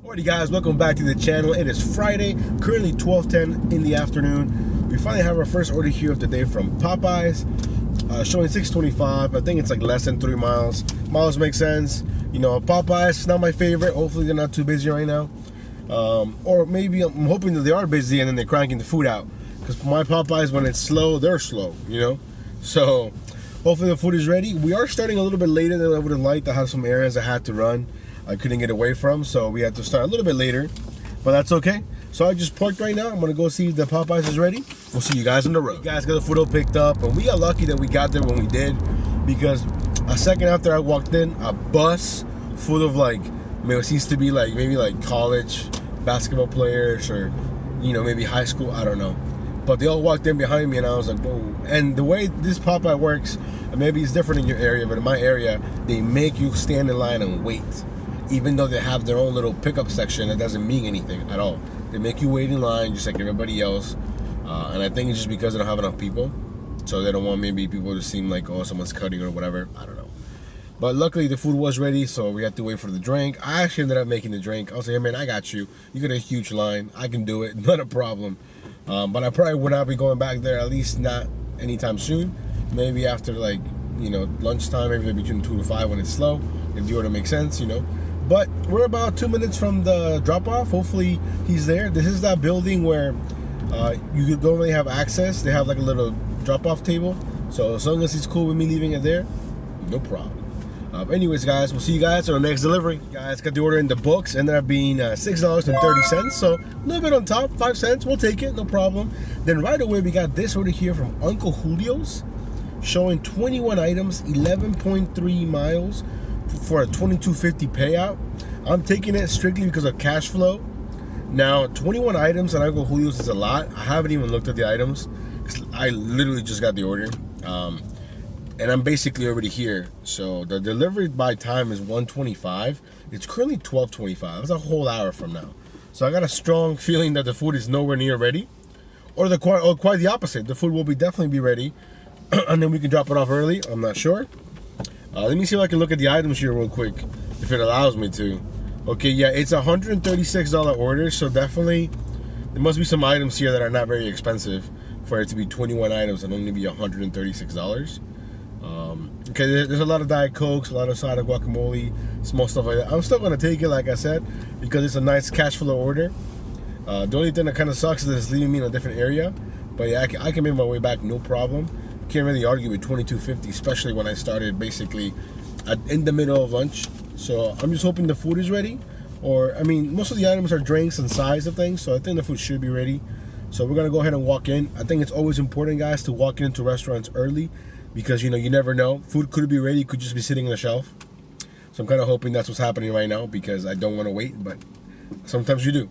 Alrighty guys, welcome back to the channel. It is Friday, currently 12:10 in the afternoon. We finally have our first order here of the day from Popeyes, showing 625. I think it's like less than 3 miles. Miles make sense. You know, Popeyes is not my favorite. Hopefully they're not too busy right now. Or maybe I'm hoping that they are busy and then they're cranking the food out. Because my Popeyes, when it's slow, they're slow, you know? So hopefully the food is ready. We are starting a little bit later than I would have liked. I had some errands I had to run. I couldn't get away from, so we had to start a little bit later, but that's okay. So I just parked right now. I'm gonna go see if the Popeyes is ready. We'll see you guys on the road. You guys got the food all picked up, and we got lucky that we got there when we did, because a second after I walked in, a bus full of like, I mean, it seems to be like maybe like college basketball players or, you know, maybe high school, I don't know. But they all walked in behind me, and I was like, whoa. And the way this Popeye works, maybe it's different in your area, but in my area, they make you stand in line and wait. Even though they have their own little pickup section, it doesn't mean anything at all. They make you wait in line just like everybody else. And I think it's just because they don't have enough people. So they don't want maybe people to seem like, oh, someone's cutting or whatever. I don't know. But luckily the food was ready, so we had to wait for the drink. I actually ended up making the drink. I was like, hey man, I got you. You got a huge line. I can do it. Not a problem. But I probably would not be going back there, at least not anytime soon. Maybe after like, you know, lunchtime, maybe between 2 to 5 when it's slow. If the order makes sense, you know. But we're about 2 minutes from the drop-off. Hopefully he's there. This is that building where you don't really have access. They have like a little drop-off table. So as long as he's cool with me leaving it there, no problem. Anyways, guys, we'll see you guys on the next delivery. You guys got the order in the books. Ended up being $6.30. So a little bit on top, 5 cents. We'll take it, no problem. Then right away, we got this order here from Uncle Julio's, showing 21 items, 11.3 miles. For a $22.50 payout. I'm taking it strictly because of cash flow. Now, 21 items at Uncle Julio's is a lot. I haven't even looked at the items. I literally just got the order. And I'm basically already here. So the delivery by time is 1:25. It's currently 12:25. It's a whole hour from now. So I got a strong feeling that the food is nowhere near ready. Or quite the opposite. The food will definitely be ready. And then we can drop it off early. I'm not sure. Let me see if I can look at the items here real quick, if it allows me to. Okay, yeah, it's a $136 order, so definitely there must be some items here that are not very expensive for it to be 21 items and only be $136. Okay, there's a lot of Diet Cokes, a lot of side of guacamole, small stuff like that. I'm still gonna take it, like I said, because it's a nice cash flow order. The only thing that kind of sucks is that it's leaving me in a different area, but yeah, I can make my way back, no problem. Can't really argue with $22.50, especially when I started basically in the middle of lunch. So I'm just hoping the food is ready. Or, I mean, most of the items are drinks and size of things, so I think the food should be ready. So we're gonna go ahead and walk in. I think it's always important, guys, to walk into restaurants early, because, you know, you never know. Food could be ready, could just be sitting on the shelf. So I'm kind of hoping that's what's happening right now, because I don't want to wait, but sometimes you do.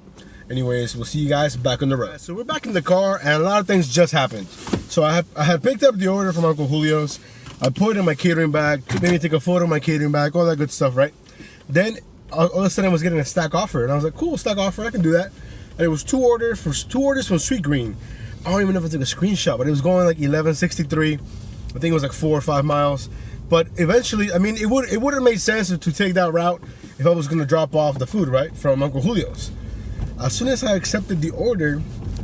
Anyways, we'll see you guys back on the road. So we're back in the car, and a lot of things just happened. So I had picked up the order from Uncle Julio's. I put it in my catering bag, maybe take a photo of my catering bag, all that good stuff, right? Then all of a sudden I was getting a stack offer, and I was like, cool, stack offer, I can do that. And it was two orders from Sweet Green. I don't even know if I took a screenshot, but it was going like 1163. I think it was like 4 or 5 miles. But eventually, I mean, it would have made sense to take that route if I was gonna drop off the food, right, from Uncle Julio's. As soon as I accepted the order,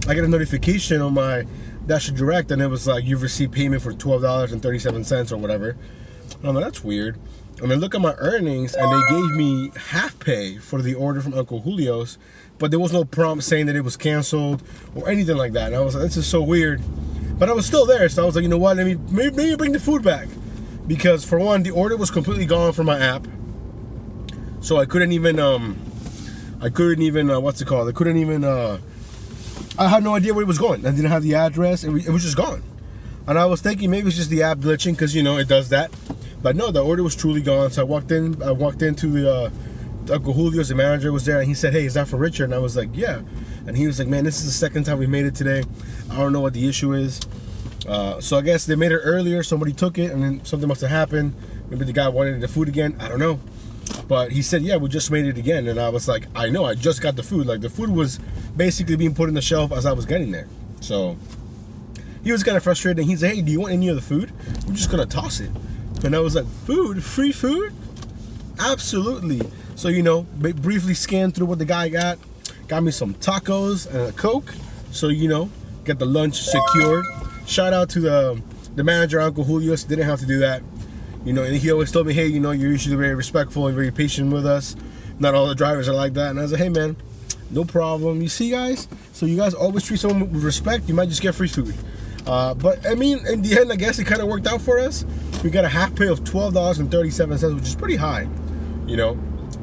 I got a notification on my Dash Direct, and it was like, you've received payment for $12.37 or whatever. And I'm like, that's weird. And I look at my earnings, and they gave me half pay for the order from Uncle Julio's, but there was no prompt saying that it was canceled or anything like that. And I was like, this is so weird. But I was still there, so I was like, you know what? Maybe bring the food back, because for one, the order was completely gone from my app, so I couldn't even what's it called? I had no idea where it was going. I didn't have the address. It was just gone. And I was thinking maybe it's just the app glitching, because, you know, it does that. But no, the order was truly gone. So I walked into the Uncle Julio's. The manager was there, and he said, hey, is that for Richard? And I was like, yeah. And he was like, man, this is the second time we made it today. I don't know what the issue is. So I guess they made it earlier. Somebody took it, and then something must have happened. Maybe the guy wanted the food again. I don't know. But he said, yeah, we just made it again. And I was like, I know, I just got the food. Like, the food was basically being put on the shelf as I was getting there. So he was kind of frustrated. And he's like, hey, do you want any of the food? We're just going to toss it. And I was like, food? Free food? Absolutely. So, briefly scanned through what the guy got. Got me some tacos and a Coke. So, get the lunch secured. Shout out to the manager, Uncle Julio. Didn't have to do that. And he always told me, hey, you're usually very respectful and very patient with us. Not all the drivers are like that. And I was like, hey, man, no problem. You see, guys? So you guys always treat someone with respect. You might just get free food. But, I mean, in the end, I guess it kind of worked out for us. We got a half pay of $12.37, which is pretty high,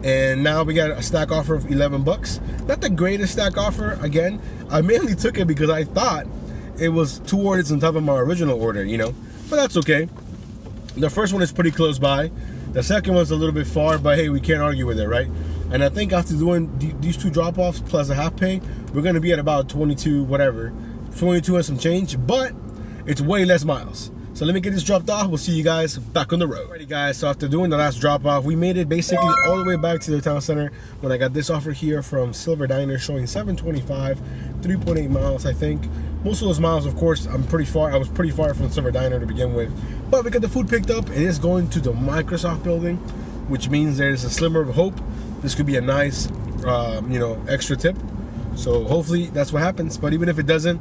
And now we got a stack offer of $11. Not the greatest stack offer. Again, I mainly took it because I thought it was 2 orders on top of my original order, But that's okay. The first one is pretty close by. The second one's a little bit far, but hey, we can't argue with it, right? And I think after doing these 2 drop-offs plus a half pay, we're going to be at about 22 and some change, but it's way less miles. So let me get this dropped off. We'll see you guys back on the road. Alrighty, guys, so after doing the last drop-off, we made it basically all the way back to the town center when I got this offer here from Silver Diner showing 725, 3.8 miles, I think. Most of those miles, of course, I was pretty far from Silver Diner to begin with. But we got the food picked up. It is going to the Microsoft building, which means there's a slimmer of hope. This could be a nice, extra tip. So hopefully that's what happens. But even if it doesn't,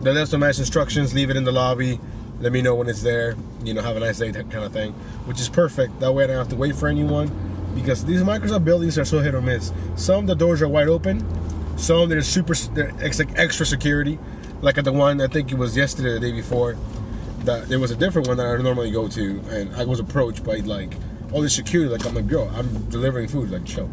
then there's some nice instructions. Leave it in the lobby. Let me know when it's there. Have a nice day, that kind of thing. Which is perfect. That way I don't have to wait for anyone. Because these Microsoft buildings are so hit or miss. Some, the doors are wide open. Some, they're extra security. Like at the one, I think it was yesterday or the day before. There was a different one that I normally go to. And I was approached by all this security. I'm like, bro, I'm delivering food. Chill.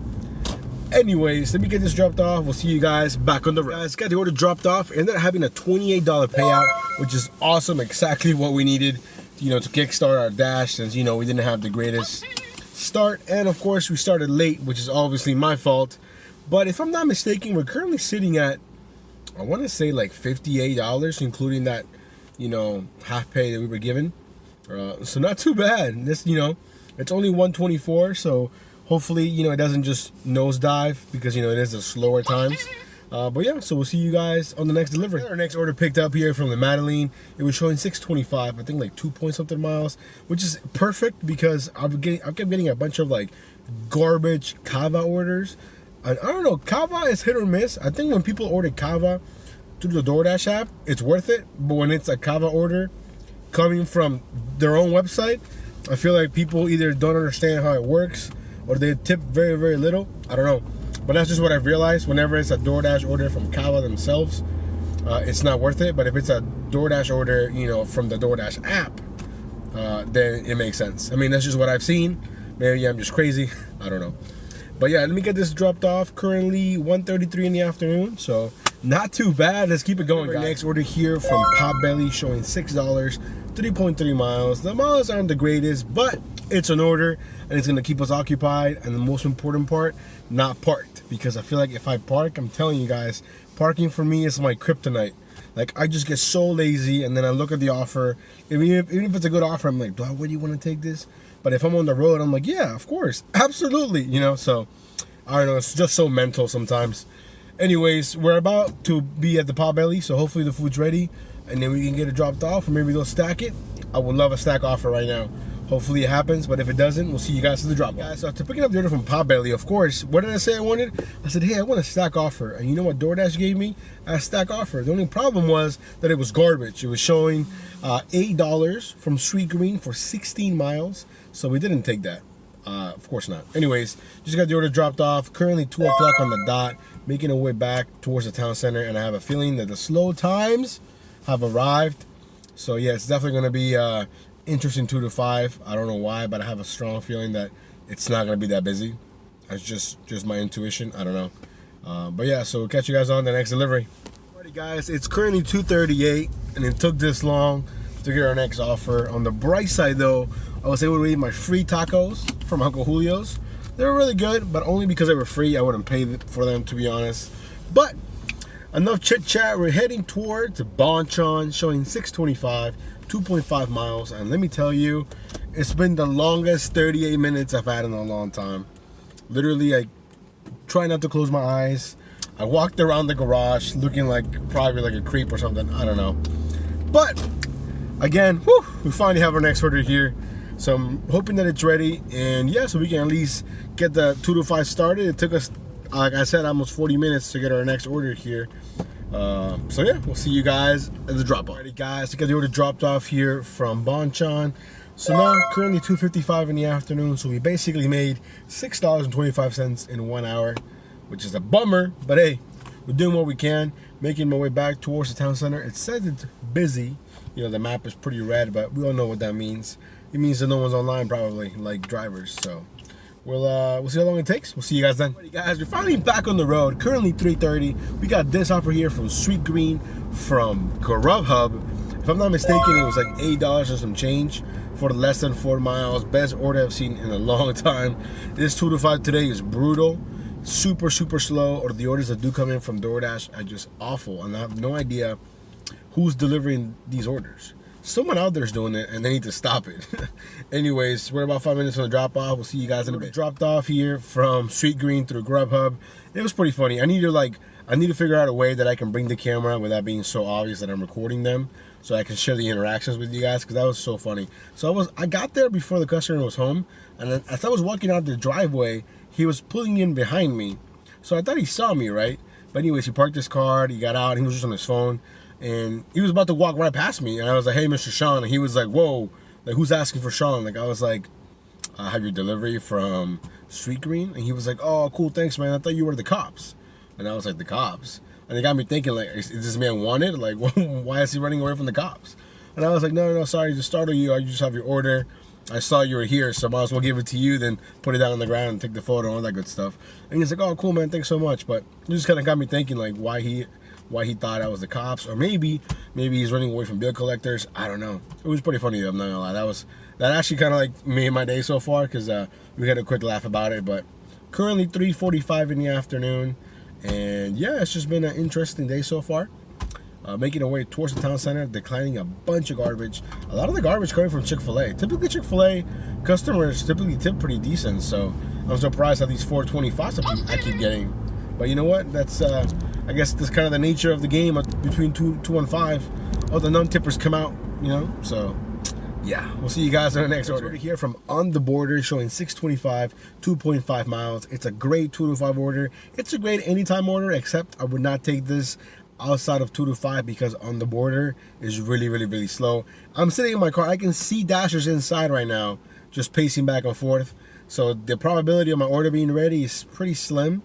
Anyways, let me get this dropped off. We'll see you guys back on the road. Guys, got the order dropped off. Ended up having a $28 payout, which is awesome. Exactly what we needed, to kickstart our dash since, we didn't have the greatest start. And of course, we started late, which is obviously my fault. But if I'm not mistaken, we're currently sitting at, I want to say $58, including that, half pay that we were given. So not too bad. This, it's only 124, so hopefully, it doesn't just nosedive because, it is a slower times. But yeah, so we'll see you guys on the next delivery. Our next order picked up here from the Madeline. It was showing 625, I think 2 point something miles, which is perfect because I kept getting a bunch of garbage Kava orders. And I don't know, Kava is hit or miss. I think when people order Kava through the DoorDash app, it's worth it. But when it's a Kava order coming from their own website, I feel like people either don't understand how it works or they tip very, very little. I don't know. But that's just what I've realized. Whenever it's a DoorDash order from Kava themselves, it's not worth it. But if it's a DoorDash order, from the DoorDash app, then it makes sense. I mean, that's just what I've seen. Maybe I'm just crazy. I don't know. But yeah, let me get this dropped off. Currently 1:33 in the afternoon, so not too bad. Let's keep it going, guys. Next order here from Potbelly showing $6, 3.3 miles. The miles aren't the greatest, but it's an order and it's gonna keep us occupied. And the most important part, not parked. Because I feel like if I park, I'm telling you guys, parking for me is my kryptonite. I just get so lazy, and then I look at the offer. Even if it's a good offer, I'm like, do I really want to take this? But if I'm on the road, I'm like, yeah, of course, absolutely, So I don't know, it's just so mental sometimes. Anyways, we're about to be at the Potbelly, so hopefully the food's ready, and then we can get it dropped off, or maybe they'll stack it. I would love a stack offer right now. Hopefully it happens, but if it doesn't, we'll see you guys at the drop. Guys, so after picking up the order from Potbelly, of course, what did I say I wanted? I said, hey, I want a stack offer. And you know what DoorDash gave me? A stack offer. The only problem was that it was garbage. It was showing $8 from Sweet Green for 16 miles. So we didn't take that. Of course not. Anyways, just got the order dropped off. Currently 2 o'clock on the dot, making our way back towards the town center. And I have a feeling that the slow times have arrived. So yeah, it's definitely going to be interesting 2 to 5. I don't know why, but I have a strong feeling that it's not going to be that busy. That's just my intuition. I don't know. But yeah, so we'll catch you guys on the next delivery. Alrighty, guys, it's currently 2:38, and it took this long to get our next offer. On the bright side, though, I was able to eat my free tacos from Uncle Julio's. They were really good, but only because they were free. I wouldn't pay for them, to be honest. But enough chit chat. We're heading towards Bonchon, showing 625, 2.5 miles. And let me tell you, it's been the longest 38 minutes I've had in a long time. Literally, I try not to close my eyes. I walked around the garage looking probably like a creep or something. I don't know. But again, we finally have our next order here. So I'm hoping that it's ready, and yeah, so we can at least get the 2 to 5 started. It took us, like I said, almost 40 minutes to get our next order here. So yeah, we'll see you guys at the drop off. Alrighty guys, to get the order dropped off here from Bonchon. So now currently 2:55 in the afternoon, so we basically made $6.25 in 1 hour, which is a bummer, but hey, we're doing what we can. Making my way back towards the town center. It says it's busy. You know, the map is pretty red, but we all know what that means. It means that no one's online probably, like drivers. So we'll see how long it takes. We'll see you guys then. Alrighty guys, we're finally back on the road. Currently 3:30. We got this offer here from Sweet Green from Grubhub. If I'm not mistaken, it was like $8 and some change for less than 4 miles. Best order I've seen in a long time. This 2 to 5 today is brutal. Super slow, or the orders that do come in from DoorDash are just awful, and I have no idea who's delivering these orders. Someone out there is doing it, and they need to stop it. Anyways, we're about 5 minutes from the drop off. We'll see you guys in a bit. Dropped off here from Sweet Green through Grubhub. It was pretty funny. I need to figure out a way that I can bring the camera without being so obvious that I'm recording them, so I can share the interactions with you guys, because that was so funny. So I got there before the customer was home, and then as I was walking out the driveway, he was pulling in behind me. So I thought he saw me, right? But anyways, he parked his car, he got out, he was just on his phone, and he was about to walk right past me, and I was like, hey, Mr. Sean, and he was like, whoa, like, who's asking for Sean? Like, I was like, I have your delivery from Sweet Green, and he was like, oh, cool, thanks, man, I thought you were the cops. And I was like, the cops? And it got me thinking, like, is this man wanted? Like, why is he running away from the cops? And I was like, no, sorry, to startle you, I just have your order. I saw you were here, so I might as well give it to you, then put it down on the ground and take the photo and all that good stuff. And he's like, oh, cool, man, thanks so much. But it just kind of got me thinking, like, why he thought I was the cops, or maybe he's running away from bill collectors. I don't know. It was pretty funny, though, I'm not gonna lie. That actually kind of like made my day so far, because we had a quick laugh about it. But currently 3:45 in the afternoon, and yeah, it's just been an interesting day so far. Making our way towards the town center, declining a bunch of garbage. A lot of the garbage coming from Chick-fil-A. Typically, Chick-fil-A customers typically tip pretty decent, so I'm surprised at these 425s I keep getting. But you know what? That's I guess that's kind of the nature of the game between 2 and 5. All the non-tippers come out, you know. So yeah, we'll see you guys on the next order here from On the Border, showing 625, 2.5 miles. It's a great 2 to 5 order. It's a great anytime order, except I would not take this outside of 2 to 5 because On the Border is really slow. I'm sitting in my car. I can see dashers inside right now, just pacing back and forth. So the probability of my order being ready is pretty slim.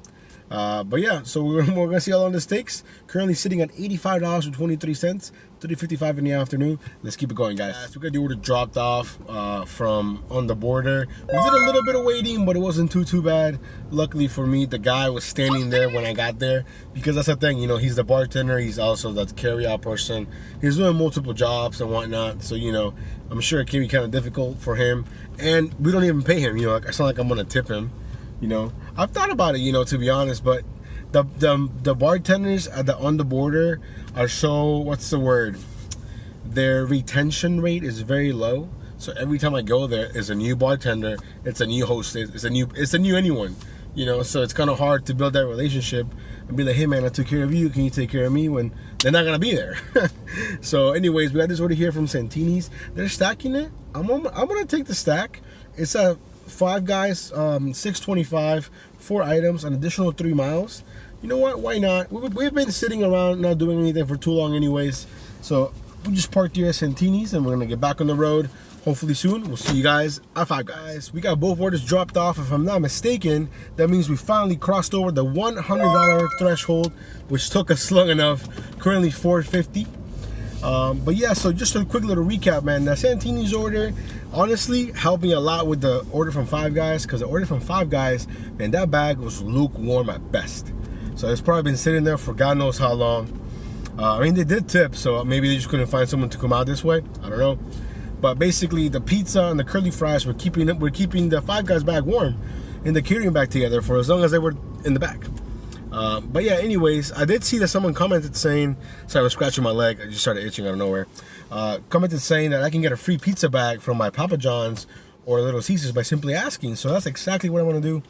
But yeah, so we're gonna see how long this takes. Currently sitting at $85.23, 3:55 in the afternoon. Let's keep it going, guys. We got the order dropped off from On the Border. We did a little bit of waiting, but it wasn't too bad. Luckily for me, the guy was standing there when I got there, because that's the thing, you know, he's the bartender, he's also the carry-out person. He's doing multiple jobs and whatnot, so you know, I'm sure it can be kind of difficult for him. And we don't even pay him, you know, like, it's not like I'm gonna tip him. You know, I've thought about it, you know, to be honest, but the bartenders at the On the Border are so, what's the word? Their retention rate is very low. So every time I go there, it's a new bartender, it's a new hostess, it's a new anyone, you know. So it's kind of hard to build that relationship and be like, hey man, I took care of you, can you take care of me, when they're not gonna be there. So anyways, we got this order here from Santini's. They're stacking it. I'm gonna take the stack. It's a Five Guys, 625, 4 items, an additional 3 miles. You know what? Why not? We've been sitting around not doing anything for too long anyways. So we just parked here at Santini's, and we're gonna get back on the road hopefully soon. We'll see you guys at Five Guys. We got both orders dropped off. If I'm not mistaken, that means we finally crossed over the $100 threshold, which took us long enough. Currently $450. But yeah, so just a quick little recap, man. The Santini's order honestly helped me a lot with the order from Five Guys, because the order from Five Guys, man, that bag was lukewarm at best. So it's probably been sitting there for God knows how long. I mean, they did tip, so maybe they just couldn't find someone to come out this way. I don't know. But basically, the pizza and the curly fries were keeping the Five Guys bag warm in the carrying bag together for as long as they were in the bag. But yeah, anyways, I did see that someone commented saying, sorry, I was scratching my leg, I just started itching out of nowhere. Commented saying that I can get a free pizza bag from my Papa John's or Little Caesars by simply asking. So that's exactly what I want to do.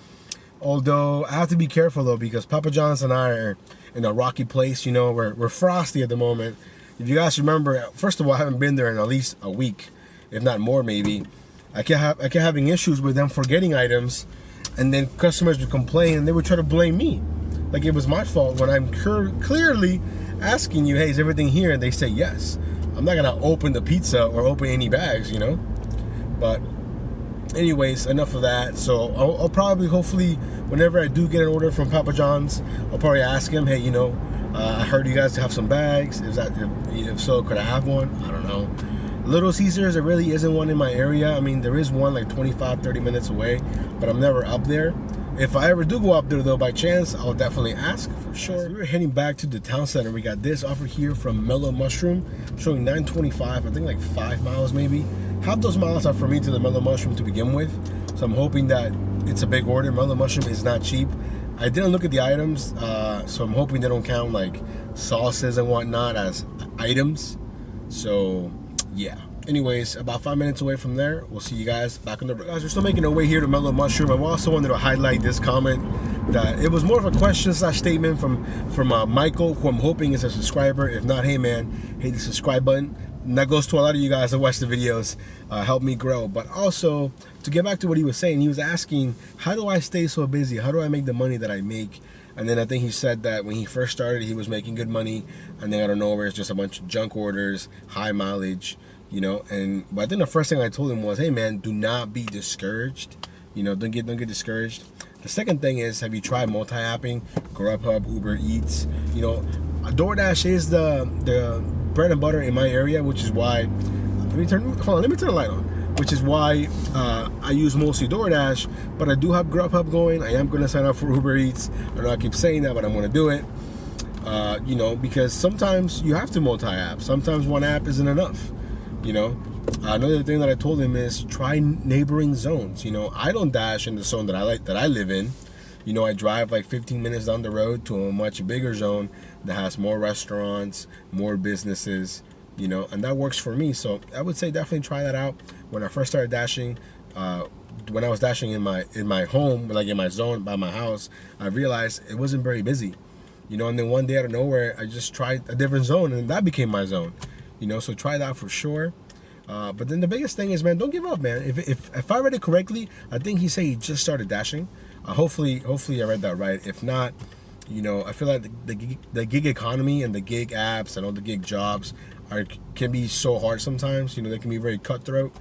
Although I have to be careful though, because Papa John's and I are in a rocky place. You know, we're frosty at the moment. If you guys remember, first of all, I haven't been there in at least a week, if not more maybe. I kept having issues with them forgetting items, and then customers would complain and they would try to blame me, like it was my fault when I'm clearly asking you, hey, is everything here? And they say yes. I'm not gonna open the pizza or open any bags, you know. But anyways, enough of that. So I'll probably, hopefully, whenever I do get an order from Papa John's, I'll probably ask him, hey, you know, I heard you guys have some bags. If so, could I have one? I don't know. Little Caesars, there really isn't one in my area. I mean, there is one like 25-30 minutes away, but I'm never up there. If I ever do go up there though, by chance, I'll definitely ask for sure. So we're heading back to the town center. We got this offer here from Mellow Mushroom, showing 925, I think like 5 miles maybe. Half those miles are for me to the Mellow Mushroom to begin with, so I'm hoping that it's a big order. Mellow Mushroom is not cheap. I didn't look at the items, so I'm hoping they don't count like sauces and whatnot as items. So yeah, anyways, about 5 minutes away from there, we'll see you guys back on the road. Guys, we're still making our way here to Mellow Mushroom. I also wanted to highlight this comment that it was more of a question / statement from Michael, who I'm hoping is a subscriber. If not, hey man, hit the subscribe button. And that goes to a lot of you guys that watch the videos, help me grow. But also, to get back to what he was saying, he was asking, how do I stay so busy? How do I make the money that I make? And then I think he said that when he first started, he was making good money, and then out of nowhere, it's just a bunch of junk orders, high mileage, you know. But I think the first thing I told him was, hey man, do not be discouraged. You know, don't get discouraged. The second thing is, have you tried multi-apping? Grubhub, Uber Eats. You know, DoorDash is the bread and butter in my area, which is why. Let me turn the light on. Which is why I use mostly DoorDash, but I do have Grubhub going. I am going to sign up for Uber Eats. I know I keep saying that, but I'm going to do it. You know, because sometimes you have to multi-app. Sometimes one app isn't enough. You know, another thing that I told him is try neighboring zones. You know, I don't dash in the zone that I live in. You know, I drive like 15 minutes down the road to a much bigger zone that has more restaurants, more businesses. You know, and that works for me. So I would say definitely try that out. When I first started dashing, when I was dashing in my home, like in my zone by my house, I realized it wasn't very busy. You know, and then one day out of nowhere, I just tried a different zone, and that became my zone. You know, so try that for sure. But then the biggest thing is, man, don't give up, man. If I read it correctly, I think he said he just started dashing. Hopefully I read that right. If not, you know, I feel like the gig economy and the gig apps and all the gig jobs can be so hard sometimes. You know, they can be very cutthroat.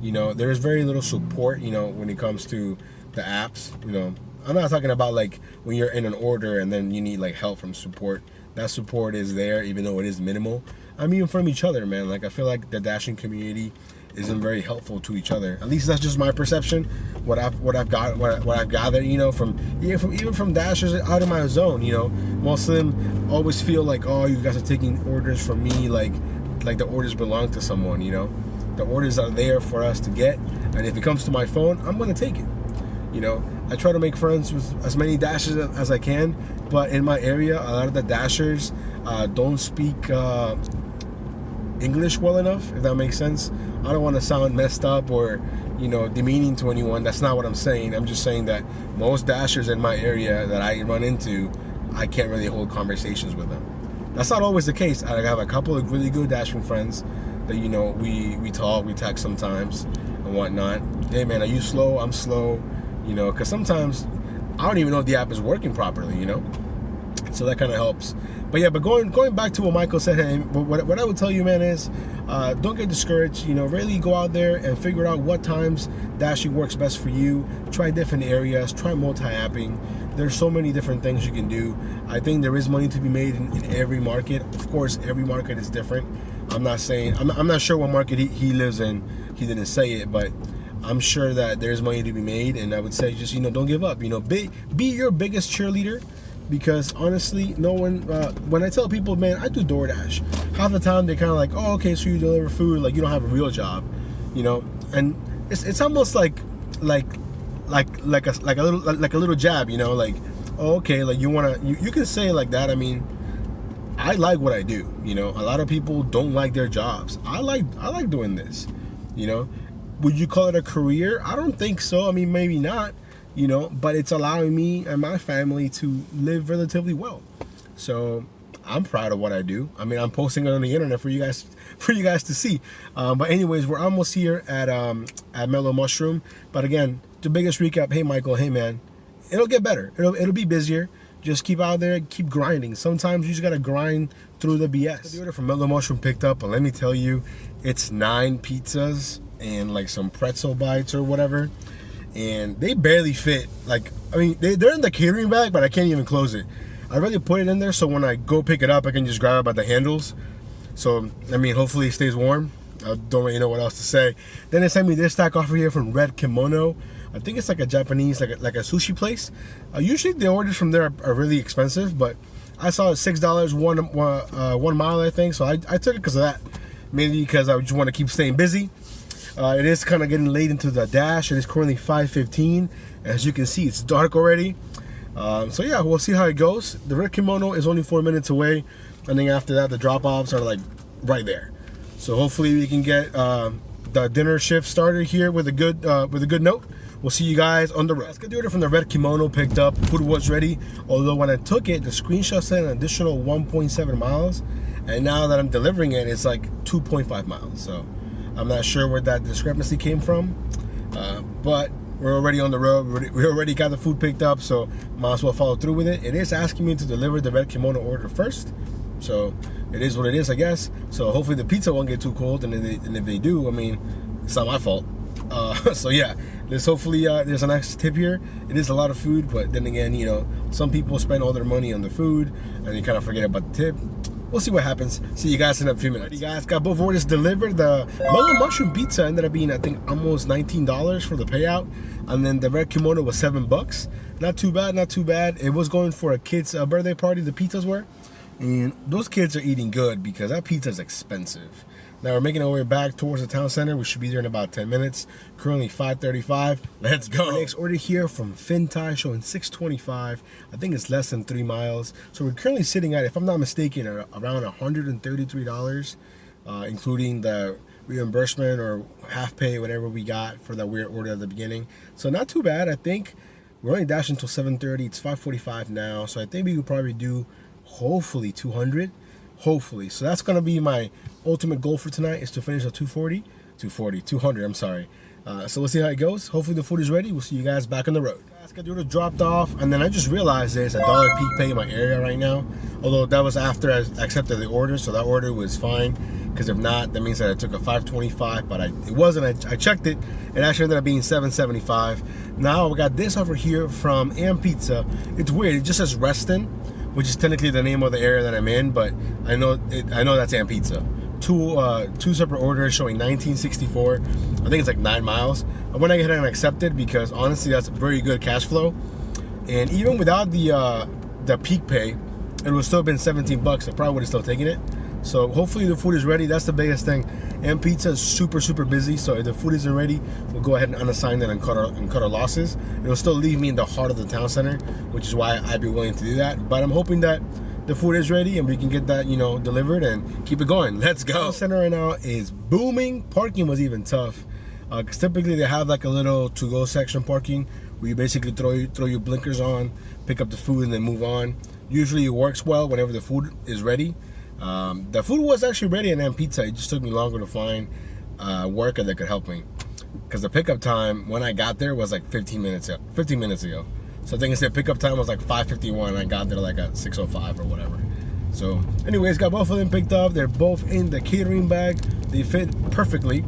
You know, there is very little support, you know, when it comes to the apps. You know, I'm not talking about like when you're in an order and then you need like help from support. That support is there, even though it is minimal. I mean, from each other, man. Like, I feel like the dashing community isn't very helpful to each other. At least that's just my perception. What I've gathered, you know, even from dashers out of my zone. You know, most of them always feel like, oh, you guys are taking orders from me, like the orders belong to someone. You know, the orders are there for us to get, and if it comes to my phone, I'm gonna take it. You know, I try to make friends with as many dashers as I can, but in my area, a lot of the dashers don't speak English well enough, if that makes sense. I don't want to sound messed up or, you know, demeaning to anyone. That's not what I'm saying. I'm just saying that most dashers in my area that I run into, I can't really hold conversations with them. That's not always the case. I have a couple of really good dashing friends that, you know, we talk, we text sometimes and whatnot. Hey man, are you slow? I'm slow. You know, because sometimes I don't even know if the app is working properly, you know? So that kind of helps. But yeah, but going back to what Michael said, hey, what I would tell you, man, is don't get discouraged. You know, really go out there and figure out what times dashing works best for you. Try different areas. Try multi-apping. There's so many different things you can do. I think there is money to be made in every market. Of course, every market is different. I'm not saying, I'm not sure what market he lives in. He didn't say it, but I'm sure that there's money to be made. And I would say just, you know, don't give up. You know, be your biggest cheerleader. Because honestly, no one, when I tell people, man, I do DoorDash, half the time they're kind of like, oh, okay, so you deliver food, like you don't have a real job, you know? And it's almost like a little jab, you know, like, oh, okay, like you can say it like that. I mean, I like what I do, you know. A lot of people don't like their jobs. I like doing this, you know. Would you call it a career? I don't think so. I mean, maybe not. You know, but it's allowing me and my family to live relatively well. So I'm proud of what I do. I mean, I'm posting it on the internet for you guys to see. But anyways, we're almost here at Mellow Mushroom. But again, the biggest recap. Hey, Michael. Hey, man. It'll get better. It'll be busier. Just keep out there, keep grinding. Sometimes you just gotta grind through the BS. The order from Mellow Mushroom picked up, and let me tell you, it's 9 pizzas and like some pretzel bites or whatever. And they barely fit. Like, I mean, they're in the catering bag, but I can't even close it. I really put it in there so when I go pick it up, I can just grab it by the handles. So, I mean, hopefully it stays warm. I don't really know what else to say. Then they sent me this stack offer here from Red Kimono. I think it's like a Japanese, like a sushi place. Usually the orders from there are really expensive, but I saw it $6 one mile, I think. So I took it because of that. Mainly because I just want to keep staying busy. It is kind of getting late into the dash. It is currently 5:15. As you can see, it's dark already. So yeah, we'll see how it goes. The Red Kimono is only 4 minutes away. And then after that, the drop-offs are like right there. So hopefully we can get the dinner shift started here with a good note. We'll see you guys on the road. Let's get the order from the Red Kimono picked up. Food was ready. Although when I took it, the screenshot said an additional 1.7 miles. And now that I'm delivering it, it's like 2.5 miles. So I'm not sure where that discrepancy came from. But we're already on the road. We already got the food picked up. So might as well follow through with it. It is asking me to deliver the Red Kimono order first. So it is what it is, I guess. So hopefully the pizza won't get too cold. And if they do, I mean, it's not my fault. So yeah, there's hopefully there's a nice tip here. It is a lot of food, but then again, you know, some people spend all their money on the food and you kind of forget about the tip. We'll see what happens. See you guys in a few minutes. Alrighty, guys, got both orders delivered. The Mellow Mushroom pizza ended up being, I think, almost $19 for the payout, and then the Red Kimono was $7. Not too bad, not too bad. It was going for a kid's birthday party. The pizzas were, and those kids are eating good because that pizza is expensive. Now we're making our way back towards the town center. We should be there in about 10 minutes. Currently 5:35. Let's go. Next order here from Fintai showing $6.25. I think it's less than 3 miles. So we're currently sitting at, if I'm not mistaken, around $133, including the reimbursement or half pay, whatever we got for that weird order at the beginning. So not too bad. I think we're only dashing until 7:30. It's 5:45 now. So I think we could probably do hopefully 200. Hopefully. So that's going to be my ultimate goal for tonight, is to finish at 200, I'm sorry. So we'll see how it goes. Hopefully the food is ready. We'll see you guys back on the road. Guys, got the order dropped off, and then I just realized there's $1 peak pay in my area right now. Although that was after I accepted the order, so that order was fine. Because if not, that means that I took a $5.25, but it wasn't. I checked it. It actually ended up being $7.75. Now we got this over here from Am Pizza. It's weird. It just says Reston, which is technically the name of the area that I'm in, but I know that's Am Pizza. Two separate orders showing $19.64. I think it's like 9 miles. I went ahead and accepted because honestly that's very good cash flow. And even without the peak pay, it would still have been $17. I probably would have still taken it. So hopefully the food is ready. That's the biggest thing. And pizza is super busy. So if the food isn't ready, we'll go ahead and unassign it and cut our losses. It'll still leave me in the heart of the town center, which is why I'd be willing to do that. But I'm hoping that the food is ready and we can get that, you know, delivered and keep it going. Let's go. The center right now is booming. Parking was even tough because typically they have like a little to-go section parking where you basically throw your blinkers on, pick up the food, and then move on. Usually it works well whenever the food is ready. The food was actually ready at Am Pizza. It just took me longer to find a worker that could help me because the pickup time when I got there was like 15 minutes ago. So I think instead pickup time was like 5:51 and I got there like at 6:05 or whatever. So anyways, got both of them picked up. They're both in the catering bag. They fit perfectly,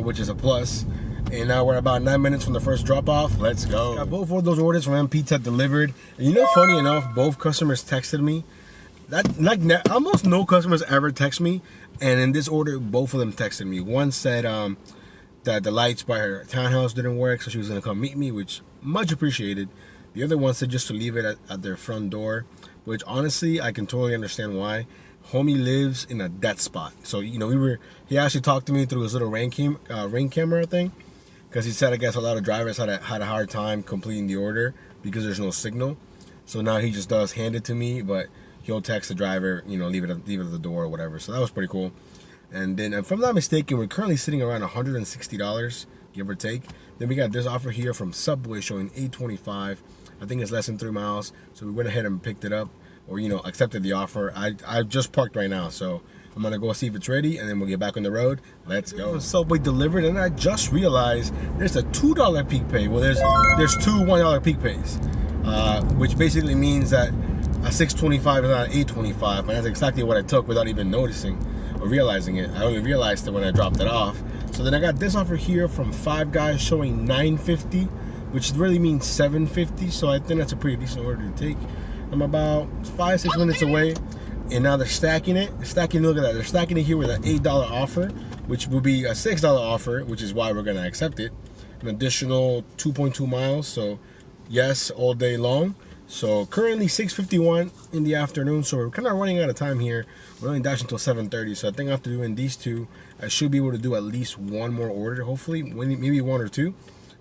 which is a plus. And now we're about 9 minutes from the first drop off. Let's go. Got both of those orders from Am Pizza delivered. And you know, funny enough, both customers texted me. Almost no customers ever text me, and in this order both of them texted me. One said that the lights by her townhouse didn't work, so she was gonna come meet me, which much appreciated. The other one said just to leave it at their front door, which honestly I can totally understand why. Homie lives in a dead spot, so you know he actually talked to me through his little ring camera thing, because he said I guess a lot of drivers had a hard time completing the order because there's no signal. So now he just does hand it to me, but he'll text the driver, you know, leave it at the door or whatever. So that was pretty cool. And then, if I'm not mistaken, we're currently sitting around $160, give or take. Then we got this offer here from Subway showing $8.25. I think it's less than 3 miles. So we went ahead and picked it up. or accepted the offer. I've just parked right now, so I'm gonna go see if it's ready, and then we'll get back on the road. Let's go. Subway delivered, and I just realized there's a $2 peak pay. Well, there's two $1 peak pays, which basically means that a $6.25 is not $8.25, and that's exactly what I took without even noticing or realizing it. I only realized it when I dropped it off. So then I got this offer here from Five Guys showing $9.50, which really means $7.50. So I think that's a pretty decent order to take. I'm about 5-6 minutes away. And now they're stacking it. Look at that. They're stacking it here with an $8 offer, which will be a $6 offer, which is why we're going to accept it. An additional 2.2 miles. So, yes, all day long. So, currently 6:51 in the afternoon. So, we're kind of running out of time here. We're only dashing until 7:30. So, I think after doing these two, I should be able to do at least one more order, hopefully. Maybe one or two.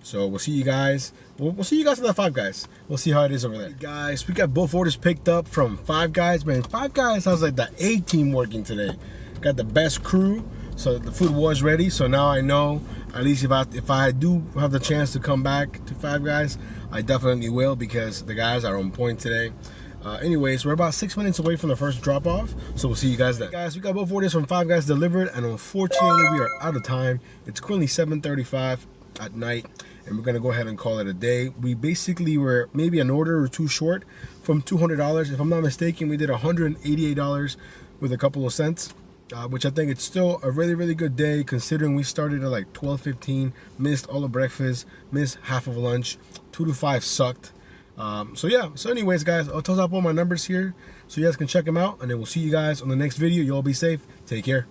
So we'll see you guys. We'll see you guys at the Five Guys. We'll see how it is over there. Guys, we got both orders picked up from Five Guys. Man, Five Guys sounds like the A-team working today. Got the best crew. So the food was ready. So now I know, at least if I do have the chance to come back to Five Guys, I definitely will, because the guys are on point today. Anyways, we're about 6 minutes away from the first drop off, so we'll see you guys then. Guys, we got both orders from Five Guys delivered, and unfortunately we are out of time. It's currently 7:35 at night, and we're gonna go ahead and call it a day. We basically were maybe an order or two short from $200. If I'm not mistaken, we did $188 with a couple of cents, which I think it's still a really, really good day, considering we started at like 12:15, missed all of breakfast, missed half of lunch, 2 to 5 sucked. So yeah, so anyways guys, I'll toss up all my numbers here so you guys can check them out, and then we'll see you guys on the next video. You all be safe, take care.